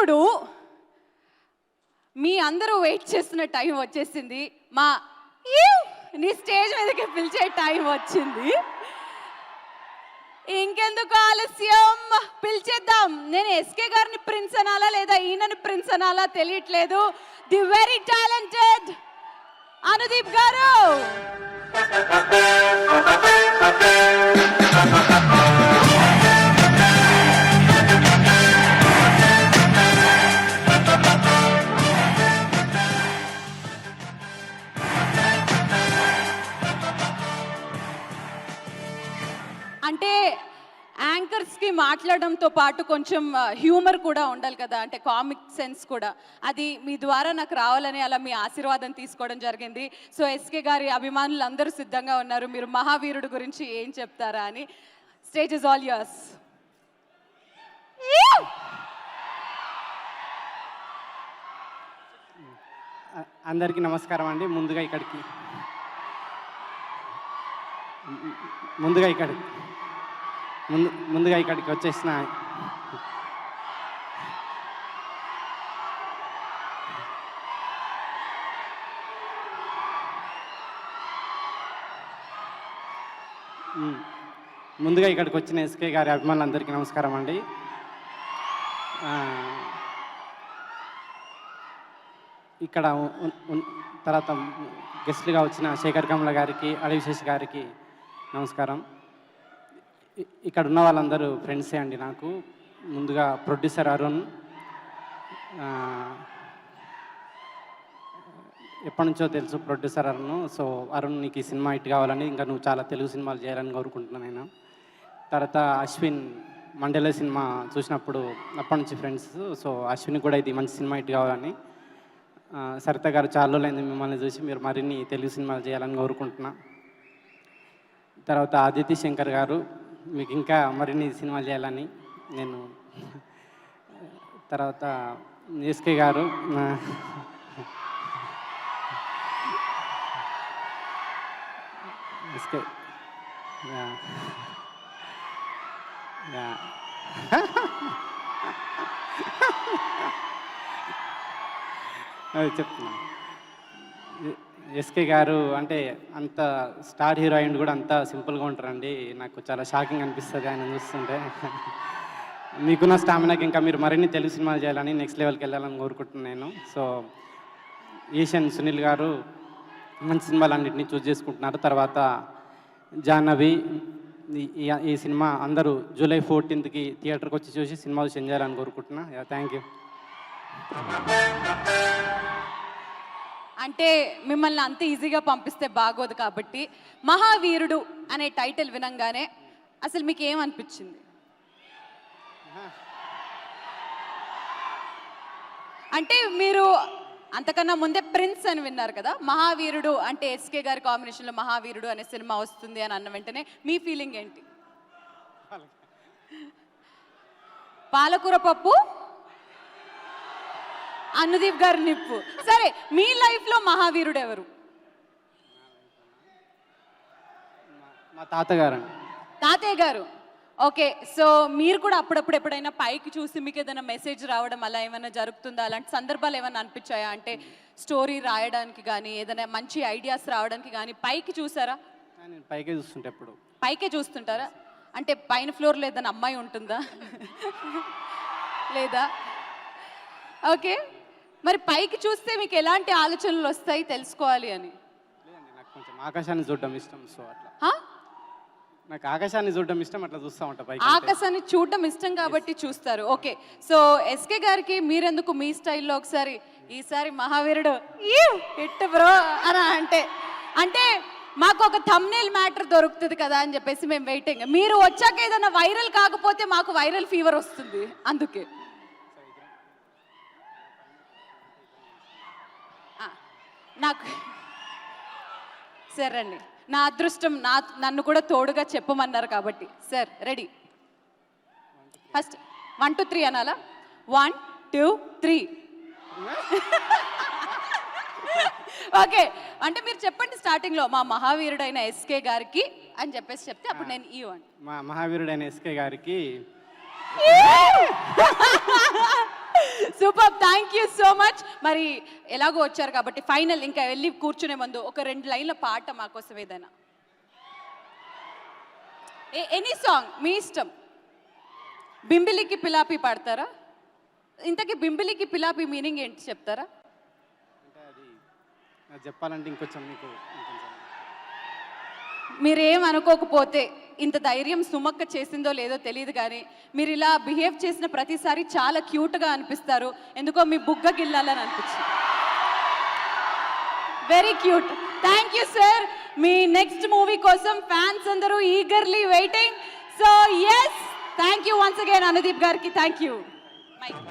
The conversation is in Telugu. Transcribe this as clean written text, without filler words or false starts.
ఇప్పుడు మీ అందరూ వెయిట్ చేస్తున్న టైం వచ్చేసింది. నీ స్టేజ్ మీదకి పిలిచే టైం వచ్చింది. ఇంకెందుకు ఆలస్యం, పిలిచేద్దాం. నేను ఎస్కే గారిని ప్రిన్స్ అనాలా లేదా ఈయనని ప్రిన్స్ అనాలా తెలియట్లేదు. ది వెరీ టాలెంటెడ్ అనుదీప్ గారు. అంటే యాంకర్స్కి మాట్లాడడంతో పాటు కొంచెం హ్యూమర్ కూడా ఉండాలి కదా, అంటే కామిక్ సెన్స్ కూడా. అది మీ ద్వారా నాకు రావాలని అలా మీ ఆశీర్వాదం తీసుకోవడం జరిగింది. సో ఎస్కే గారి అభిమానులు అందరూ సిద్ధంగా ఉన్నారు. మీరు మహావీరుడు గురించి ఏం చెప్తారా అని. Stage is all yours. అందరికీ నమస్కారం అండి. ముందుగా ఇక్కడికి వచ్చేసిన ఎస్కే గారి అభిమానులందరికీ నమస్కారం అండి. ఇక్కడ తర్వాత గెస్ట్లుగా వచ్చిన శేఖర్ కమల గారికి, అడవిశేష్ గారికి నమస్కారం. ఇక్కడ ఉన్న వాళ్ళందరూ ఫ్రెండ్సే అండి నాకు. ముందుగా ప్రొడ్యూసర్ అరుణ్, ఎప్పటి నుంచో తెలుసు ప్రొడ్యూసర్ అరుణ్. సో అరుణ్, నీకు ఈ సినిమా హిట్ కావాలని, ఇంకా నువ్వు చాలా తెలుగు సినిమాలు చేయాలని కోరుకుంటున్నాను నేను. తర్వాత అశ్విన్, మండల సినిమా చూసినప్పుడు అప్పటి నుంచి ఫ్రెండ్స్. సో అశ్విన్ కూడా ఇది మంచి సినిమా హిట్ కావాలని. సరిత గారు, చాలా రోజులైంది మిమ్మల్ని చూసి, మీరు మరిన్ని తెలుగు సినిమాలు చేయాలని కోరుకుంటున్నా. తర్వాత ఆదిత్య శంకర్ గారు, మీకు ఇంకా మరిన్ని సినిమాలు చేయాలని నేను. తర్వాత ఎస్కే గారు, ఎస్కే అది చెప్తున్నాను. ఎస్కే గారు అంటే అంత స్టార్ హీరోయిన్ కూడా అంత సింపుల్గా ఉంటారండి. నాకు చాలా షాకింగ్ అనిపిస్తుంది ఆయన చూస్తుంటే. మీకున్న స్టామినాకి ఇంకా మీరు మరిన్ని తెలుగు సినిమాలు చేయాలని, నెక్స్ట్ లెవెల్కి వెళ్ళాలని కోరుకుంటున్నాను నేను. సో ఈషన్ సునీల్ గారు మంచి సినిమాలు అన్నింటినీ చూస్ చేసుకుంటున్నారు. తర్వాత జాహ్నవి, ఈ సినిమా అందరూ జూలై 14th థియేటర్కి వచ్చి చూసి సినిమా చూసి ఎంజాయ్ చేయాలని కోరుకుంటున్నా. Thank you. అంటే మిమ్మల్ని అంత ఈజీగా పంపిస్తే బాగోదు కాబట్టి, మహావీరుడు అనే టైటిల్ వినంగానే అసలు మీకు ఏమనిపించింది? అంటే మీరు అంతకన్నా ముందే ప్రిన్స్ అని విన్నారు కదా, మహావీరుడు అంటే ఎస్కే గారి కాంబినేషన్లో మహావీరుడు అనే సినిమా వస్తుంది అని అన్న వెంటనే మీ ఫీలింగ్ ఏంటి? పాలకూర పప్పు, అనుదీప్ గారి నిప్పు. సరే, మీ లైఫ్లో మహావీరుడు ఎవరు? మా తాతగారు. తాతయ్య గారు. ఓకే. సో మీరు కూడా అప్పుడప్పుడు ఎప్పుడైనా పైకి చూసి మీకు ఏదైనా మెసేజ్ రావడం అలా ఏమైనా జరుగుతుందా? అలాంటి సందర్భాలు ఏమైనా అనిపించాయా? అంటే స్టోరీ రాయడానికి కానీ, ఏదైనా మంచి ఐడియాస్ రావడానికి కానీ పైకి చూసారా? నేను పైకే చూస్తుంటే ఎప్పుడు. పైకే చూస్తుంటారా? అంటే పైన ఫ్లోర్లో ఏదైనా అమ్మాయి ఉంటుందా? లేదా? ఓకే. మరి పైకి చూస్తే మీకు ఎలాంటి ఆలోచనలు వస్తాయి తెలుసుకోవాలి అని? నాకు కొంచెం ఆకాశాన్ని చూడడం ఇష్టం. సో అట్లా నాకు ఆకాశాన్ని చూడడం ఇష్టం, అట్లా చూస్తూ ఉంటా. పైకి ఆకాశాన్ని చూడడం ఇష్టం కాబట్టి చూస్తారు. ఓకే. సో ఎస్కే గారికి మీరెందుకు మీ స్టైల్లో ఒకసారి ఈసారి మహావీరుడు హిట్ బ్రో అని అంటే మాకు ఒక థంబ్నెయిల్ మ్యాటర్ దొరుకుతుంది కదా అని చెప్పేసి మేము వెయిటింగ్. మీరు వచ్చాక ఏదైనా వైరల్ కాకపోతే మాకు వైరల్ ఫీవర్ వస్తుంది, అందుకే. నాకు సరే అండి, నా అదృష్టం నన్ను కూడా తోడుగా చెప్పమన్నారు కాబట్టి. Sir ready? ఫస్ట్ 1 2 3 అనాలా? 1 2 3. ఓకే. అంటే మీరు చెప్పండి స్టార్టింగ్లో, మా మహావీరుడైన ఎస్కే గారికి అని చెప్పేసి చెప్తే అప్పుడు నేను ఈ వన్. మా మహావీరుడైన ఎస్కే గారికి super, thank you so much. మరి ఎలాగో వచ్చారు కాబట్టి ఫైనల్ ఇంకా వెళ్ళి కూర్చునే ముందు ఒక 2 లైన్ల పాట మాకోసం ఏదైనా, ఎనీ సాంగ్ మీ ఇష్టం. బింబిలికి పిలాపి పాడతారా? ఇంతకీ బింబిలికి పిలాపి మీనింగ్ ఏంటి చెప్తారా? అంటే అది చెప్పాలంటే ఇంకొంచెం మీకు మీరేం అనుకోకపోతే ఇంత ధైర్యం సుమక్క చేసిందో లేదో తెలియదు కానీ మీరు ఇలా బిహేవ్ చేసిన ప్రతిసారి చాలా క్యూట్గా అనిపిస్తారు. ఎందుకో మీ బుగ్గ గిల్లాలని అనిపించింది. Very cute. Thank you sir. మీ నెక్స్ట్ మూవీ కోసం ఫ్యాన్స్ అందరూ eagerly waiting. So yes, thank you once again Anudeep గారికి. Thank you. మైక్